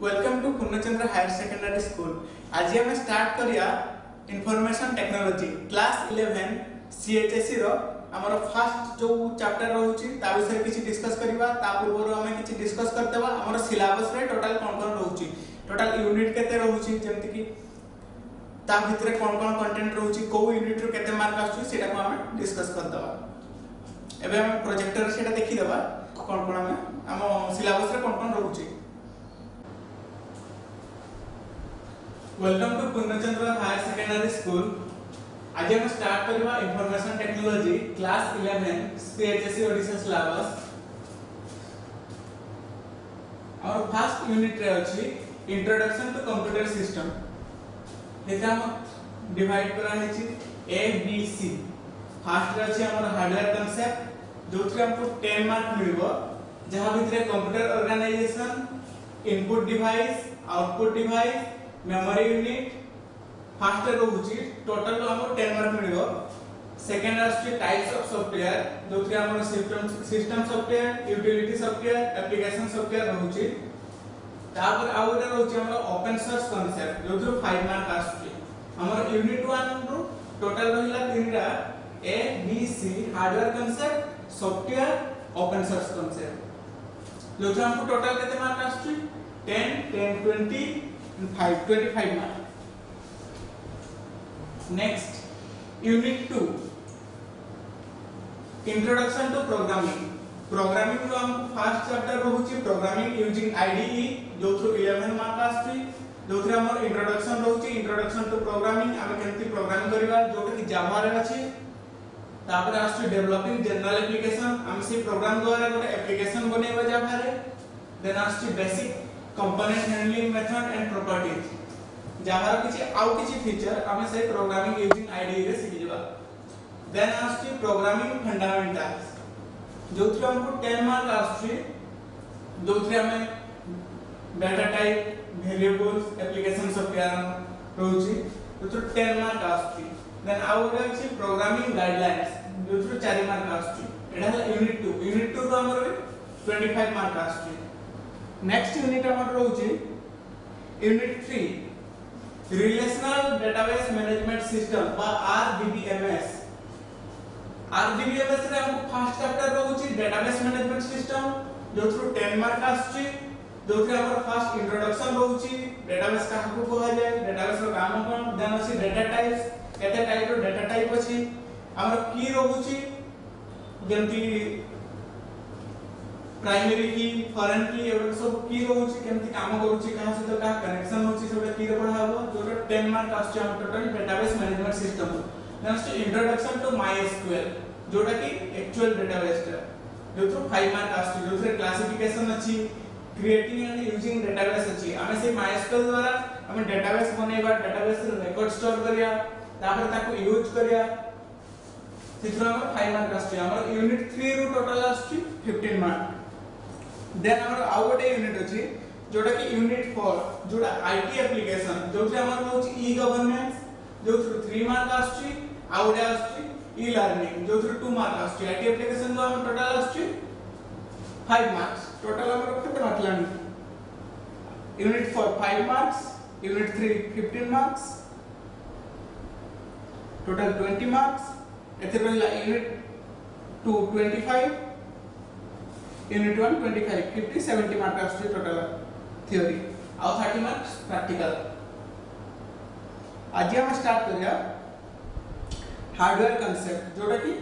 Welcome to Purnachandra higher secondary school. आज हम start करिया इंफॉर्मेशन टेक्नोलॉजी क्लास 11 सीएचएससी रो हमर फर्स्ट जो चैप्टर रहउची ता विषय किछि डिस्कस करिवा। ता पूर्व हम किछि डिस्कस करतेबा हमर सिलेबस रे टोटल कोन कोन रहउची, टोटल यूनिट केते रहउची, जेमति कि ता भितरे कोन कोन कंटेंट रहउची, को यूनिट रो केते मार्क आछुची सेटा को हम डिस्कस करतेबा। एबे हम प्रोजेक्टर रे सेटा देखि देबा कोन कोन हम सिलेबस रे कोन कोन रहउची। Welcome to Purnachandra higher secondary school. आज हम स्टार्ट करबा information technology class 11 CHSC Odisha syllabus. और फर्स्ट यूनिट रे अछि इंट्रोडक्शन टू कंप्यूटर सिस्टम। एटा हम डिवाइड करा हेछि ए बी सी। फर्स्ट रे अछि हमर हार्डवेयर कांसेप्ट जोथि हमको 10 मार्क मिलबो, जहां भितरे computer organisation, input device, output device, memory unit first रहउची टोटल हमर 10 मार्क मिलियो। सेकंड आछि टाइप्स ऑफ सॉफ्टवेयर जोथि हमर system software, utility software, application software रहउची। तापर आउर रहउची हमर ओपन सोर्स कांसेप्ट जोथि 5 मार्क आछि। हमर यूनिट 1 रो टोटल रहिला 3टा A B C hardware concept, software, open source concept जोथि हमको टोटल केते मार्क आछि 10 10 20 25 mark. Next, Unit 2, Introduction to Programming. Programming रो हम फर्स्ट चैप्टर रहउची प्रोग्रामिंग यूजिंग IDE जो थ्रू 11 मार्क आछि। जो थ्रू हमर इंट्रोडक्शन रहउची इंट्रोडक्शन टू प्रोग्रामिंग, हम केमति प्रोग्राम करिवा जोटा कि जावा रे अछि। तापर आछि डेवलपिंग जनरल एप्लीकेशन, हम से प्रोग्राम द्वारा गोटे एप्लीकेशन बनेबा जावा रे। देन आछि basic component handling method and properties Java किछि आउ किछि फीचर हमें से प्रोग्रामिंग यूजिंग IDE रे सिखि जबा। देन आछि प्रोग्रामिंग फंडामेंटल्स जोथि हमको 10 मार्क आछि। जोथि हमें data type, variables, application software रहउची जोथि 10 मार्क आछि। देन आउ अछि प्रोग्रामिंग गाइडलाइंस जोथि 4 मार्क आछि। एडा हला यूनिट 2। यूनिट 2 रो हमर 25 मार्क आछि। नेक्स्ट यूनिट हमर रहउची unit 3 relational database management system बा RDBMS। RDBMS रे हमको फर्स्ट चैप्टर रहउची डेटाबेस मैनेजमेंट सिस्टम जो थ्रू 10 मार्क आछि। जो थ्रू हमर फर्स्ट इंट्रोडक्शन रहउची डेटाबेस काहकु कहै जाय, डेटाबेस रो काम कोन, देन अछि डेटा टाइप्स, केते टाइप रो डेटा टाइप अछि, हमर की रहउची जेंति प्राइमरी की, फॉरेन की, एवं सब की रहउची केमति काम करूची, कहां से तो का कनेक्शन होची सब की रे पढाबो। जो 10 मार्क आछि हम total database management system. Next introduction to MySQL जोटा कि एक्चुअल डेटाबेस जो थ्रू 5 मार्क आछि। जो थ्रू क्लासिफिकेशन अछि, क्रिएटिंग एंड यूजिंग डेटाबेस अछि। हमें से MySQL द्वारा हम डेटाबेस बनेबा, डेटाबेस रे रिकॉर्ड स्टोर करिया, तापर ताको यूज करिया। तिथरा हम 5 मार्क आछि। हमर यूनिट 3 रो टोटल आछि 15 मार्क। देन हमर आउ गोटे यूनिट अछि जोटा कि यूनिट 4 जोटा आईटी एप्लीकेशन जो कि हमर होछि ई गवर्नेंस जो थ्रू 3 मार्क आछि। आउ गोटे आछि ई लर्निंग जो थ्रू 2 मार्क आछि। आईटी एप्लीकेशन जो हम टोटल आछि 5 मार्क्स। टोटल हमर केते मार्क लानी unit 4 5 marks, unit 3 15 marks, total 20 marks. एथे रहला यूनिट 2 25, यूनिट 1 25 50 70 मार्क आछि टोटल थ्योरी और 30 मार्क्स प्रैक्टिकल। आज हम स्टार्ट करिया हार्डवेयर कांसेप्ट जोटा कि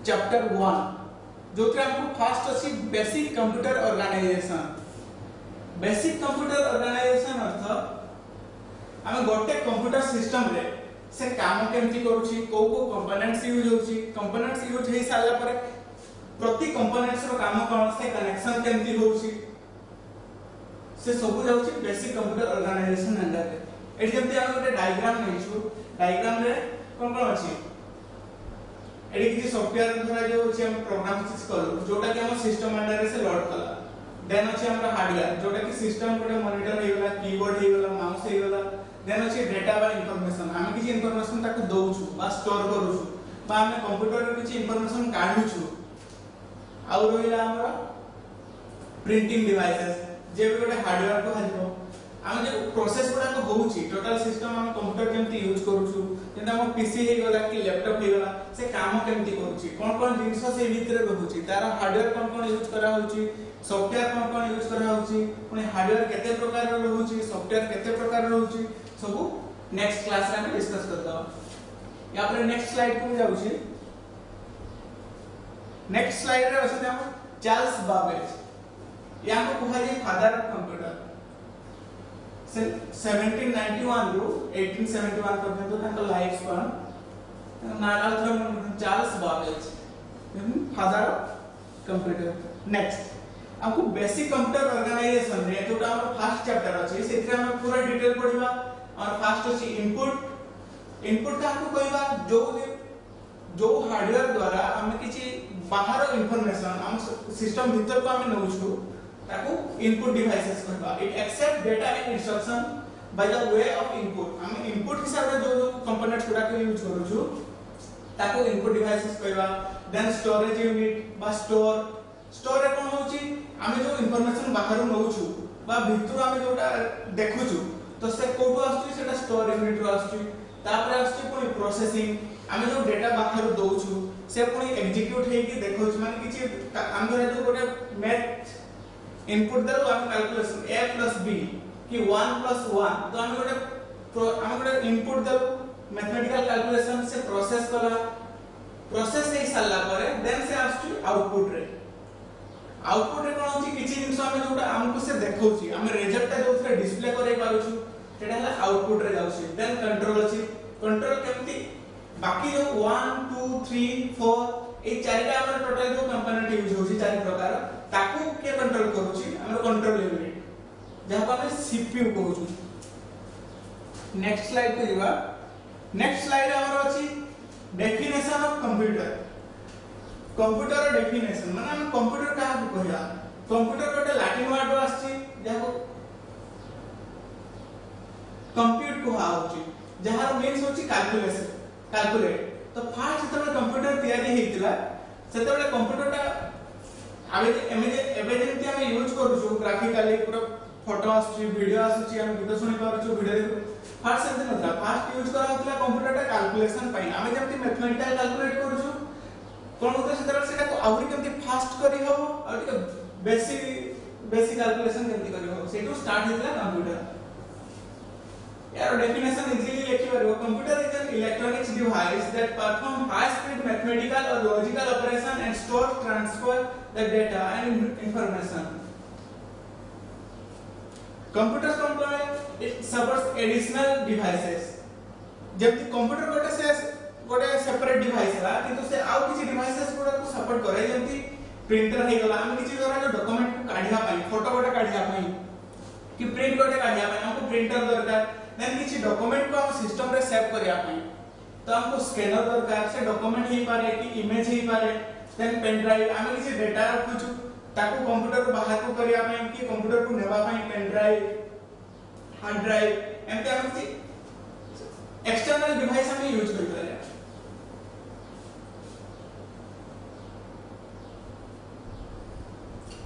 चैप्टर 1 जो कि हमको फर्स्ट अछि basic computer organisation. Basic computer organisation अर्थ हम गोटे कंप्यूटर सिस्टम रे से काम केमति करूची, को कंपोनेंट्स यूज होची, कंपोनेंट्स यूज हे साला पर प्रति कंपोनेंट्स रो काम कोन, से कनेक्शन केमति होउची, से सब जाउची बेसिक कंप्यूटर ऑर्गेनाइजेशन अंडर रे। एठी जेमति हम गोटे डायग्राम नैछु, डायग्राम रे कोन कोन अछि एठी किछि सॉफ्टवेयर द्वारा जो होची हम प्रोग्राम सिस करू जोटा कि हम सिस्टम अंडर रे से लोड कला। देन अछि हमरा हार्डवेयर जोटा कि सिस्टम गोटे मॉनिटर हे गेला, कीबोर्ड हे गेला, माउस हे गेला। देन अछि डेटा बा इंफॉर्मेशन, हम किछि इंफॉर्मेशन ताको दोउछु बा स्टोर करूछु बा हम कंप्यूटर रे किछि इंफॉर्मेशन काढुछु। आउ रहिला हमरा प्रिंटिंग डिवाइसेस जे भी गोटे हार्डवेयर को हजबो आम जो प्रोसेस गुडा होउची टोटल सिस्टम हम कंप्यूटर केमती यूज करूछु जेंता हम पीसी हे गला कि लैपटॉप हे गला से काम केमती करूची कोन जिंस से भीतर रहूची तार हार्डवेयर कोन यूज करा होउची सॉफ्टवेयर कोन यूज करा होउची पुनी हार्डवेयर केते प्रकार रहूची सॉफ्टवेयर केते प्रकार रहूची सब नेक्स्ट क्लास रे हम डिस्कस करदा या पर नेक्स्ट स्लाइड को जाउची नेक्स्ट स्लाइड रे अछि हम चार्ल्स बाबेज या को कहै जे फादर ऑफ कंप्यूटर 1791 ରୁ 1871 पर्यंत तांका लाइफ स्पान नाराल Charles Babbage father of computer next हमको बेसिक कंप्यूटर ऑर्गेनाइजेशन रे जोटा हमर फर्स्ट चैप्टर अछि सेथि हम पूरा डिटेल पढिबा और फर्स्ट अछि इनपुट का हमको कहबा जो हार्डवेयर द्वारा हम किछि बाहर इंफॉर्मेशन हम सिस्टम भीतर को हम नउछु ताको इनपुट डिवाइसेस कहबा it accept data and instruction by the way of input हम इनपुट हिसाब रे जो कंपोनेंट्स गुडा के यूज करूछु ताको इनपुट डिवाइसेस कहबा देन स्टोरेज यूनिट बा स्टोर रे कोन होची हम जो इंफॉर्मेशन बाहर नउछु बा भीतर हम जोटा देखुछु तो से कोठो आछी सेटा स्टोर यूनिट रो आछी तापर आछी कोई प्रोसेसिंग हम जो डेटा बाहर दउछु से कोई एग्जीक्यूट हे कि देखुछु माने किछि हम जो गोटे मैथ इनपुट दलो हम कैलकुलेशन a + b कि 1 + 1 तो हम गोटे इनपुट दलो मैथमेटिकल कैलकुलेशन से प्रोसेस कला प्रोसेस हे साला परे देन से आछी आउटपुट रे कोन होची किछि जिंस हम जोटा हमको से देखौची हम रिजल्ट जोथरे डिस्प्ले करे पारुछु सेटा हला आउटपुट रे जाउची देन कंट्रोल अछि कंट्रोल केमती बाकी जो 1 2 3 4 ए चारिटा हमर टोटल जो कंपोनेंट यूज होची चारि प्रकार ताकू के कंट्रोल करूची हमर कंट्रोल यूनिट जहां पर हम सीपीयू कहूछु नेक्स्ट स्लाइड पे जीवा नेक्स्ट स्लाइड हमर अछि डेफिनेशन ऑफ कंप्यूटर डेफिनेशन माने हम कंप्यूटर का कहया कंप्यूटर गोटे लैटिन वर्ड आछि जहां कंप्यूट को होची जहां मीन्स होची कैलकुलेट तो फास्ट जतबे कंप्यूटर तैयारी हेतिला सेतबे कंप्यूटरटा एबे जेंति हम यूज करूछु ग्राफिकली पूरा फोटो आछि वीडियो आछि हम गीत सुनि पारुछु वीडियो फास्ट सेंति नथला फास्ट यूज करा होतला कंप्यूटरटा कैलकुलेशन पई हम जेंति मैथमेटिकल कैलकुलेट करूछु कोन होता सेतबे सेटा को आउरी केंति फास्ट करी हो और टिके बेसिक कैलकुलेशन केंति करी हो सेटू स्टार्ट हेतला कंप्यूटर यार डेफिनेशन इजीली लिखि परबो computer is an electronics device that perform high speed mathematical और logical operation and store transfer the data and information computer component it supports additional devices जब कंप्यूटर गोटे सेपरेट डिवाइस है किंतु से आउ किछि डिवाइसेस गुडा को सपोर्ट करे जेंति प्रिंटर हे गला हम किछि द्वारा जो डॉक्यूमेंट को काढिया पई फोटो गोटे काढिया पई कि प्रिंट गोटे काढिया पई हमको प्रिंटर दरकार देन किछि डॉक्यूमेंट को हम सिस्टम रे सेव करिया पई तो हमको स्कैनर दरकार से डॉक्यूमेंट हे पारे कि इमेज हे पारे देन पेन ड्राइव हम किछि डेटा रखुछु ताको कंप्यूटर को बाहर को करिया पई कि कंप्यूटर को नेबा पई पेन ड्राइव हार्ड ड्राइव एमते हम किछि एक्सटर्नल डिवाइस हम यूज करि पारे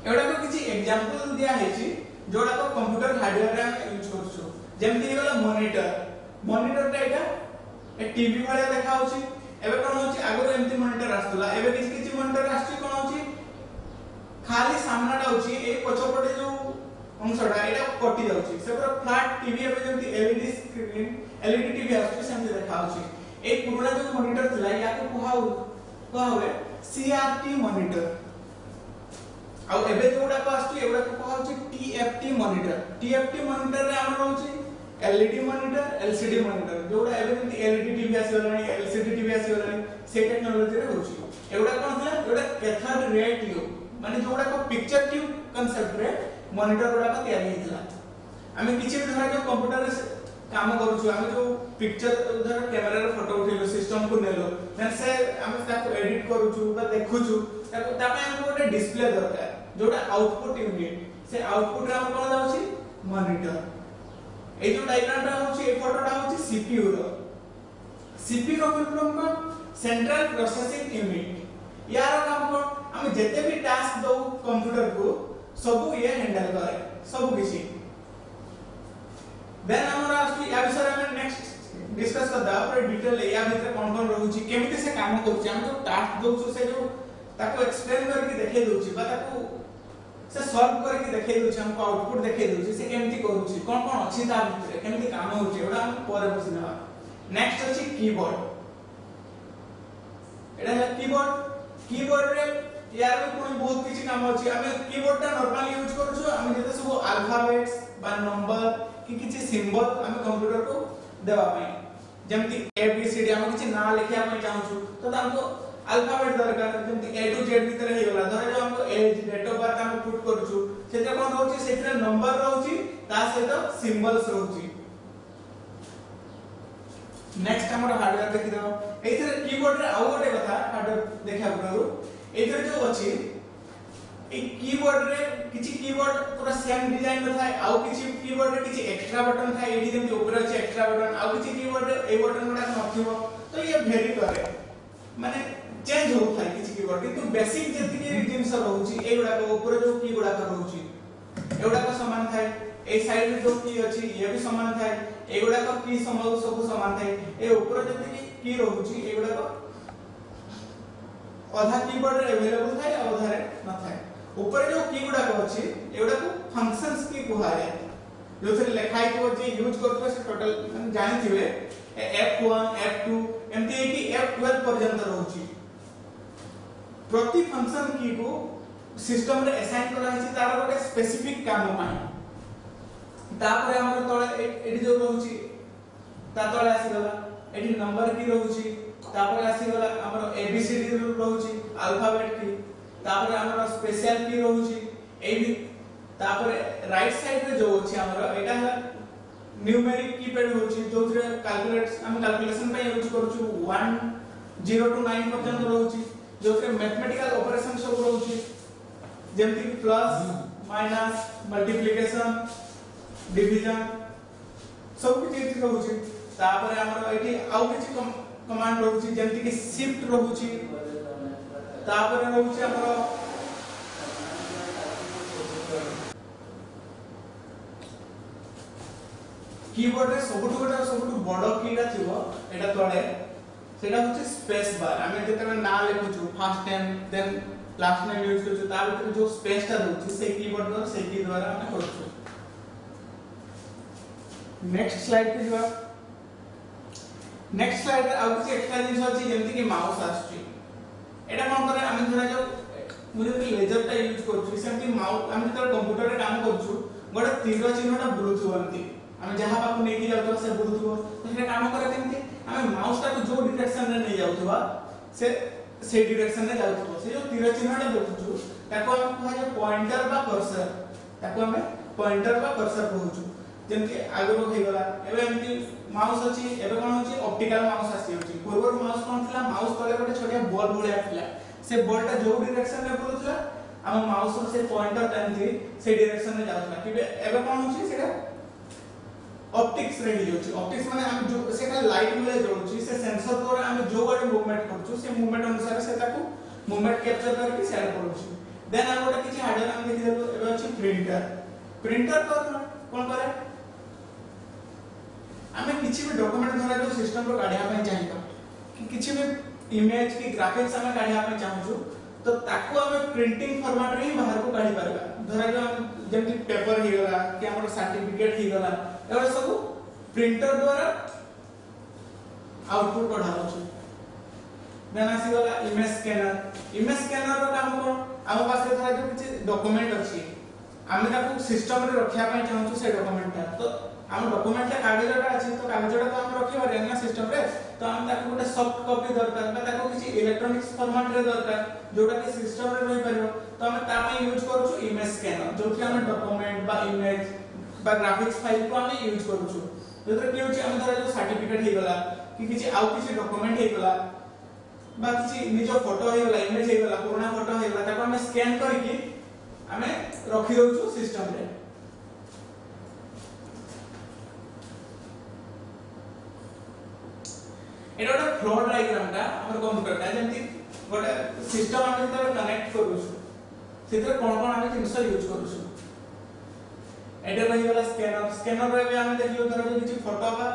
एवडा को किछि एग्जांपल दिया हेछि जोडा को कंप्यूटर हार्डवेयर रे हम यूज करछु जेमति गला मॉनिटर टा एटा ए टीवी वाला देखा होछि एबे कोन होछि आगो एमति मॉनिटर आस्तला एबे किछि मॉनिटर आछि कोन होछि खाली सामनाटा होछि ए पछपटे जो अंशटा एटा कटि जाउछि से पूरा फ्लैट टीवी एबे जेमति एलईडी स्क्रीन एलईडी टीवी आछि सेमति देखा होछि ए पुराना जो मॉनिटर थला याको कोहा होवे सीआरटी मॉनिटर आ एबे जोडा को आछि एबा को कोहा होछि टीएफटी मॉनिटर रे हमर होछि एलईडी मॉनिटर एलसीडी मॉनिटर जोडा एबे जेमति एलईडी टीवी आसी गलानी एलसीडी टीवी आसी गलानी से टेक्नोलॉजी रे होछि एवडा कोन थला एवडा कैथोड रे ट्यूब माने जोडा को पिक्चर ट्यूब कांसेप्ट रे मॉनिटर गुडा को तयारी हेतला हमें किछि भी धरा जो कंप्यूटर रे काम करूछु हम जो पिक्चर धर कैमरा रे फोटो उठेलो सिस्टम को नेलो देन से हम ताको एडिट करूछु बा देखुछु ताको तापे हमको गोटे डिस्प्ले दरकार जोडा आउटपुट यूनिट से आउटपुट रे हम कोन जाउछि मॉनिटर ए जो डायग्राम रा होछि ए फोटोटा होछि सीपीयू रो फुल फॉर्म को सेंट्रल प्रोसेसिंग यूनिट यार काम को हम जते भी टास्क दउ कंप्यूटर को सब ये हैंडल करे सब किछि देन हमर आसी या विषय में नेक्स्ट डिस्कस करदा पर डिटेल या भीतर कोन रहउची केमिति से काम करूची हम जो टास्क दोछु से जो ताको एक्सप्लेन करके देखे दोछि बा ताको से सॉल्व करके देखे दोछि हमको आउटपुट देखे दोछि से केमिति करूची कोन अछि ता भीतर केमिति काम होची ओडा हम पर बुझिनवा नेक्स्ट अछि कीबोर्ड एडा है कीबोर्ड रे यार कोन बहुत किछि काम अछि हमें कीबोर्ड ता नॉर्मली यूज करू हम जते सब अल्फाबेट्स बा नंबर कि किछि सिंबल हम कंप्यूटर को देवा पई जेमति ए बी सी डी हम किछि ना लिखिया पई चाहू तो हमको अल्फाबेट दरकार जेमति ए टू जेड भीतर हे होला धरे जो हमको एज डेट ऑफ बर्थ हम पुट करू सेते कोन होची सेते नंबर रहउची ता सहित सिंबल्स रहउची नेक्स्ट हमर हार्डवेयर देखि दो एथरे कीबोर्ड रे आउ गोटे कथा हार्डवेयर देखा करू एथरे जो अछि ए कीबोर्ड रे किछि कीबोर्ड पूरा सेम डिजाइन रो थाए आउ किछि कीबोर्ड रे किछि एक्स्ट्रा बटन थाए एडी जेम ऊपर अछि एक्स्ट्रा बटन आउ किछि कीबोर्ड रे ए बटन गुडा नथिबो तो ये भेरी करे माने चेंज हो थाए किछि कीबोर्ड किंतु बेसिक जेतिके जिंस रहउची ए गुडा को ऊपर जो की गुडा रहउची एगुडा को समान थाए ए साइड रे जो की अछि ये भी समान थाए एगुडा को की सब समान थाए ए ऊपर जेतिके की रहउची एगुडा को आधा कीबोर्ड रे अवेलेबल थाए आधा रे न थाए ऊपर जो की गुडा को अछि एगुडा को फंक्शंस की कुहाए जो से लिखाई को जे यूज करतो से टोटल जानि थिबे F1 F2 एमती है कि F12 पर्यंत रहउची प्रति फंक्शन की को सिस्टम रे असाइन करा है तार गोटे स्पेसिफिक काम पाई तापर हमर तळे एडी जो रहउची ता तळे आसी गला एडी नंबर की रहउची तापर आसी गला हमर एबीसीडी रहउची अल्फाबेट की तापर हमर स्पेशल की रहउची एडी तापर राइट साइड रे जो अछि हमर एटा है न्यूमेरिक कीपैड होछि जो कैलकुलेट हम कैलकुलेशन पे यूज करछु 1 0 टू 9 पर्यंत रहउची जो मैथमेटिकल ऑपरेशन सब रहउची जेमति प्लस माइनस मल्टीप्लिकेशन डिवीजन सब किछि एथि रहउची तापर हमर एठी आउ किछि कमांड रहउची जेमति कि शिफ्ट रहउची तापर रहउची हमर कीबोर्ड रे सबटु बड़ कीडा थिबो एटा तळे सेटा होची स्पेस बार हमें जेते ना लिखुछु first name then last name use करछु ता भीतर जो स्पेस ता रहउची से कीबोर्ड द्वारा से की द्वारा हम करछु नेक्स्ट स्लाइड पे जवा नेक्स्ट स्लाइड रे आउ कुछ एक्स्ट्रा जिंस अछि जेमति कि माउस आछि एटा कोन करे हम धरा जो मुझे लेजर ता यूज करछु सेमति माउस हम जेते कंप्यूटर रे काम करछु गोटे तीर चिन्हटा बुलुथु अंती हम जहां पाकु नेकी जाउतो से बुलुथु तो से काम करे केमति हम माउस ता को जो डायरेक्शन रे नै जाउथबा से डायरेक्शन रे जाउथबो से जो तीर चिन्हटा देखुछु ताको हम कहा जो पॉइंटर बा कर्सर ताको हम पॉइंटर बा कर्सर कहउछु जेमति आगो हे गला एबे एमति माउस अछि एबे कोन होछि ऑप्टिकल माउस आसी होछि पूर्व माउस कोन थिला माउस तले गोटे छोटिया बॉल भलिया थिला से बॉल ता जो डायरेक्शन रे बुलुथला हम माउस से पॉइंटर टाइमथि से डायरेक्शन रे जाउथला कि एबे कोन होछि सेटा ऑप्टिक्स रे होछि ऑप्टिक्स माने हम जो सेटा लाइट मिले जोछि से सेंसर द्वारा हम जो गोटे मूवमेंट करछु से मूवमेंट अनुसार से ताको मूवमेंट कैप्चर करके शेयर करछु देन हम गोटे किछि हार्डवेयर हम देखि देबो एबे अछि प्रिंटर कोन करे हमें किछि भी डॉक्यूमेंट धरा जो सिस्टम रो काढिया पय चाहिबा कि किछि भी इमेज की ग्राफिक्स हमें काढिया पय चाहछु तो ताको हमें प्रिंटिंग फॉर्मेट रे ही बाहर को काढी परबा धरा जो जेमति पेपर ही गला कि हमर सर्टिफिकेट ही गला एबे सब प्रिंटर द्वारा आउटपुट कढाउछु देन आसी गला इमेज स्कैनर रो काम कोन हम पास धरा जो किछि डॉक्यूमेंट अछि हमें ताको सिस्टम रे रखिया पय चाहछु से डॉक्यूमेंट ता तो हम डॉक्यूमेंट रे कागजटा अछि तो कागजटा तो हम रखि बारे ना सिस्टम रे तो हम ताको गोटे सॉफ्ट कॉपी दरकार बा ताको किछि इलेक्ट्रॉनिक्स फॉर्मेट रे दरकार जोटा कि सिस्टम रे रहि परियो तो हम ता पय यूज करछु इमेज स्कैनर जोथि हम डॉक्यूमेंट बा इमेज बा ग्राफिक्स फाइल को हम यूज करछु जेतरे कि होछि हम धरा जो सर्टिफिकेट हे गला कि किछि आउ किछि डॉक्यूमेंट हे गला बा किछि निजो फोटो हे गला इमेज हे गला पुराना फोटो हे गला ताको हम स्कैन करके हमें रखि दउछु सिस्टम रे एटा गोटे फ्लो डायग्राम ता हमर कंप्यूटर ता जेंति गोटे सिस्टम हम जेते कनेक्ट करूछु सेते कोन कोन हम जिंस यूज करूछु एटे रही गला स्कैनर स्कैनर रे हम देखियो धर जो किछि फोटो का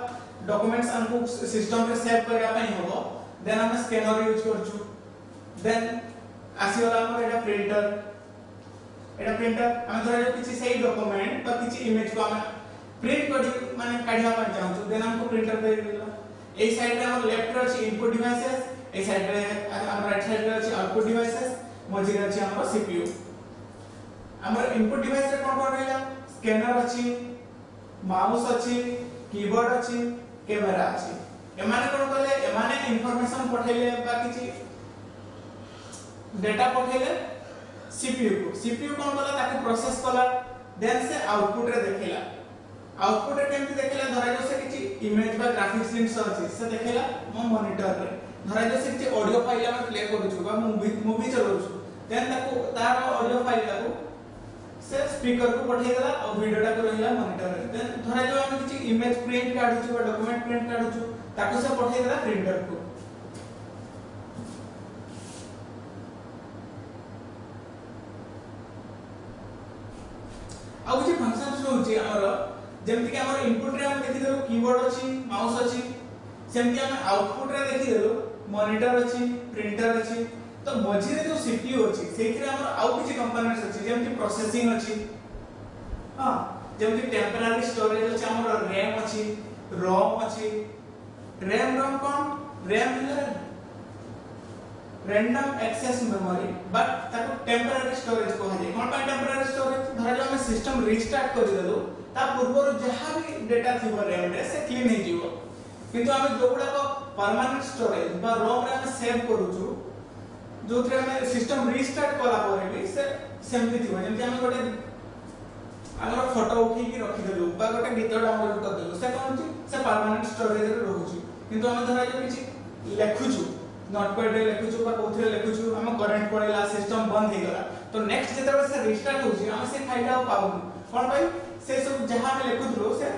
डॉक्यूमेंट्स हमको सिस्टम रे सेव करबा पई होबो देन हम स्कैनर यूज करछु देन आसी वाला हमर एटा प्रिंटर हम धर जो किछि सही डॉक्यूमेंट पर किछि इमेज को हम प्रिंट कर माने काढिया पई चाहछु देन हमको प्रिंटर दे दिला ए साइड रे हमर लेफ्ट रे अछि इनपुट डिवाइसेस ए साइड रे हम राइट साइड रे अछि आउटपुट डिवाइसेस मझी रे अछि हमर सीपीयू हमर इनपुट डिवाइस रे कोन कोन रहला स्कैनर अछि माउस अछि कीबोर्ड अछि कैमरा अछि एमाने कोन कहले एमाने इंफॉर्मेशन पठेले बा किछि डेटा पठेले सीपीयू कोन कहला ताके प्रोसेस कला देन से आउटपुट रे देखिला आउटपुट रे केमति देखिला धरा जो से किछि इमेज बा ग्राफिक्स लिंक्स अछि से देखिला मो मॉनिटर रे धरा जो से किछि ऑडियो फाइल हम प्ले करूछु बा मूवी चलाउछु देन ताको तार ऑडियो फाइल ताको से स्पीकर को पठेय देला और वीडियो टा को रहिला मॉनिटर रे देन धरा जो हम किछि इमेज प्रिंट काढुछु बा डॉक्यूमेंट प्रिंट काढुछु ताको से पठेय देला प्रिंटर को आ किछि फंक्शंस होछि हमर जेमति कि हमर इनपुट रे हम देखि देलो कीबोर्ड अछि माउस अछि सेमति हम आउटपुट रे देखि देलो मॉनिटर अछि प्रिंटर अछि तो मझी रे जो सीपीयू अछि सेथिरे हमर आउ किछि कंपोनेंट्स अछि जेमति प्रोसेसिंग अछि हां जेमति टेम्पररी स्टोरेज अछि हमर रैम अछि रोम अछि रैम कोन रैम है रैंडम एक्सेस मेमोरी बट ताको टेम्पररी स्टोरेज को है कोन पाई टेम्पररी स्टोरेज धरा जो हम सिस्टम रीस्टार्ट कर देलो ता पूर्व जहां भी डेटा थिबो रैम रे से क्लीन हे जिवो किंतु हम जोगुडा को परमानेंट स्टोरेज बा रोम रे हम सेव करूछु जो थे हम सिस्टम रीस्टार्ट कला परे भी से सेमति थिबो जेमति हम गोटे हमर फोटो उठी की रखि देलु बा गोटे गीत डाउनलोड कर देलु से कोन छी से परमानेंट स्टोरेज रे रहूची किंतु हम धरा जो किछि लेखुछु नोटपैड रे लेखुछु बा कोथरे लेखुछु हम करंट पड़ेला सिस्टम बंद हे गला तो नेक्स्ट जेतबे से रीस्टार्ट होची हम से फाइल पाउ कोन भाई से सब जहां में लेखुथलो से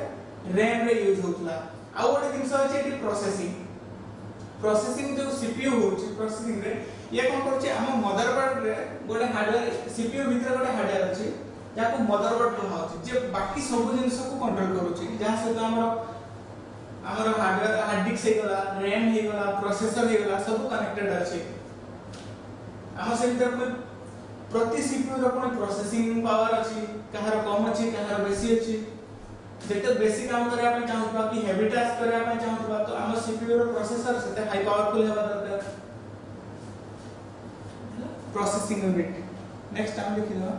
रैम रे यूज होतला आ गोटे जिंस अछि कि प्रोसेसिंग जो सीपीयू होची प्रोसेसिंग रे ये कोन करछि हम मदरबोर्ड रे गोटे हार्डवेयर सीपीयू भीतर गोटे हार्डवेयर अछि जाको मदरबोर्ड कहा अछि जे बाकी सब जिंस को कंट्रोल करूछि जहां से हमर हार्डवेयर हार्ड डिस्क हे गला रैम हे गला प्रोसेसर हे गला सब कनेक्टेड अछि हम से भीतर कोई प्रति सीपीयू रो कोन प्रोसेसिंग पावर अछि कहार कम अछि कहार बेसी अछि जेते बेसी काम करया पे चाहूबा कि हेवी टास्क करया पे चाहूबा तो हम सीपीयू रो प्रोसेसर से हाई पावरफुल हेबा दरकार प्रोसेसिंग यूनिट नेक्स्ट हम देखिलो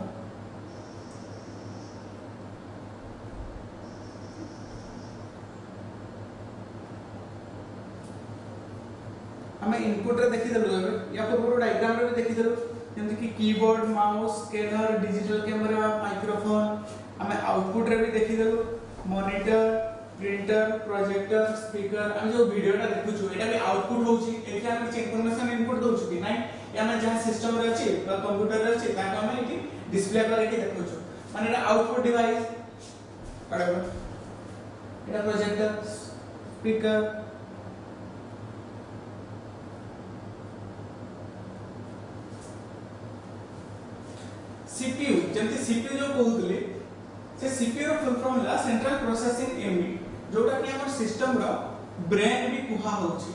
हमें इनपुट रे देखि देलु या पूर्व डायग्राम रे भी देखि देलु जेंति कि keyboard mouse scanner digital camera microphone हमें आउटपुट रे भी देखि देलु मॉनिटर प्रिंटर प्रोजेक्टर स्पीकर हम जो वीडियो टा देखुछु एटा भी आउटपुट होची एठी हम किछ इंफॉर्मेशन इनपुट दोछु कि नै या हम जहां सिस्टम रे अछि बा कंप्यूटर रे अछि ताको हम एठी डिस्प्ले करे के देखुछु माने एटा आउटपुट डिवाइस पड़ेबो एटा प्रोजेक्टर स्पीकर सीपीयू जेंति सीपीयू जो कहउतले से सीपीयू रो फुल फॉर्म ला सेंट्रल प्रोसेसिंग यूनिट जोटा कि हमर सिस्टम रो ब्रेन भी कुहा होची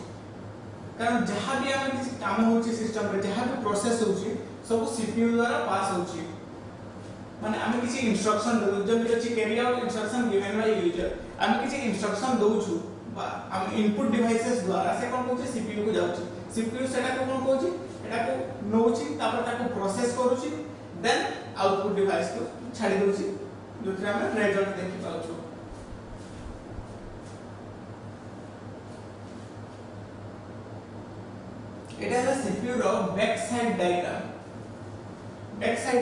कारण जहां भी हम किसी काम होची सिस्टम रे जहां भी प्रोसेस होची सब सीपीयू द्वारा पास होची माने हम किसी इंस्ट्रक्शन दउ जब किछि carry out instruction given by user हम किछि इंस्ट्रक्शन दउछु हम इनपुट डिवाइसेस द्वारा से कोन होची सीपीयू को जाउची सीपीयू सेटा को कोन होची एटा को नोची तापर ताको प्रोसेस करूची देन आउटपुट डिवाइस को छाडी दोची जोथरा हम रिजल्ट देखि पाउछु एटा है सीपीयू रो बैक साइड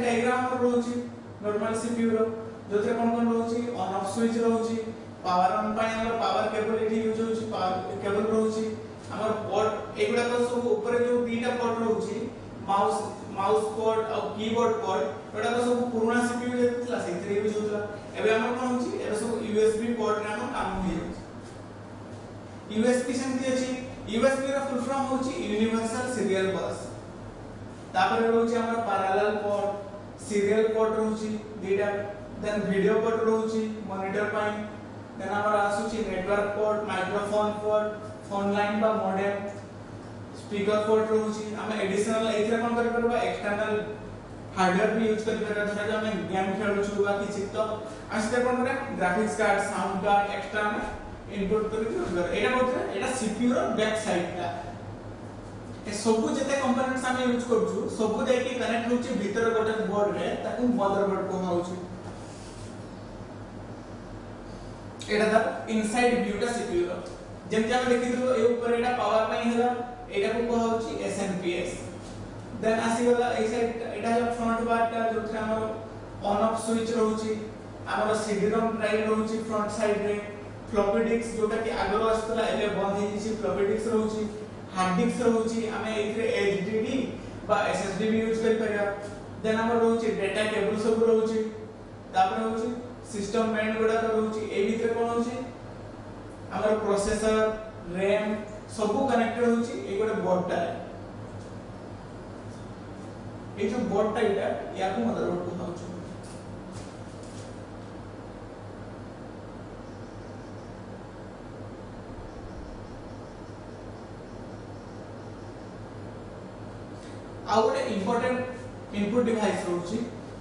डायग्राम रोची नॉर्मल सीपीयू रो जोथरा कोन रोची ऑन ऑफ स्विच रोची पावर ऑन पाई हमर पावर केबल एठी यूज होची पावर केबल रोची हमर पोर्ट एगुडा तो सब ऊपर जो तीनटा पोर्ट रोची माउस पोर्ट और कीबोर्ड पोर्ट एटा तो सब पुराना सीपीयू जेतला सेथरे यूज होतला एबे हमर कोन होची एबे सब यूएसबी पोर्ट रे हम काम होई जाउची यूएसबी सेंति अछि यूएसबी रो फुल फॉर्म होची यूनिवर्सल सीरियल बस तापर होची हमर पैरेलल पोर्ट सीरियल पोर्ट होची दीटा देन वीडियो पोर्ट रहउची मॉनिटर पाई देन हमर आसुची network port microphone port phone line बा मॉडेम स्पीकर पोर्ट रहउची हम एडिशनल एथरे कोन करि परबा एक्सटर्नल हार्डवेयर भी यूज करि परबा धरा हम गेम खेलुछु बा किछि तो आस्ते कोन करे graphics card sound card extra input करि यूज कर एटा बोलते एटा सीपीयू रो बैक साइड ता ए सबु जते कंपोनेंट्स हम यूज करछु सबु जाई के कनेक्ट होछि भीतर गोटे बोर्ड रे ताकू मदरबोर्ड को होछि एटा द इनसाइड व्यू ता सीपीयू रो जेमति हम देखिथु ए ऊपर एटा पावर पई हेला एटा को होछि एसएनपीएस देन आसी गला ए साइड एटा जो फ्रंट पार्ट ता जोथि हमर ऑन ऑफ स्विच रहउछि हमर सीडी रोम ड्राइव रहउछि फ्रंट साइड रे फ्लॉपी डिस्क जोटा कि आगरो आस्तला एबे बंद हे छि फ्लॉपी डिस्क रहउछि हार्ड डिस्क रहउछि हमें एथरे एचडीडी बा एसएसडी भी यूज करि परिया देन हमर रहउछि डाटा केबल सब रहउछि तापर रहउछि सिस्टम मेन गोडा रहउछि ए भीतर कोन होछि हमर प्रोसेसर रैम सब कनेक्टेड होछि ए गोटे बोर्ड ता ए जो बोर्ड ता इटा या को मदरबोर्ड को होछि आउटे इंपोर्टेंट इनपुट डिवाइस रहउछि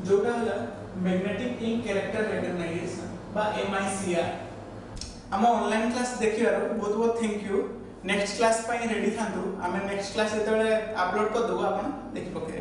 जोटा हला मैग्नेटिक इंक कैरेक्टर रिकॉग्नाइजेशन बा एमआईसीआर हम ऑनलाइन क्लास देखिबार बहुत बहुत थैंक यू नेक्स्ट क्लास पई रेडी थांतु हम नेक्स्ट क्लास जेतले अपलोड कर दबो आपण देखि पके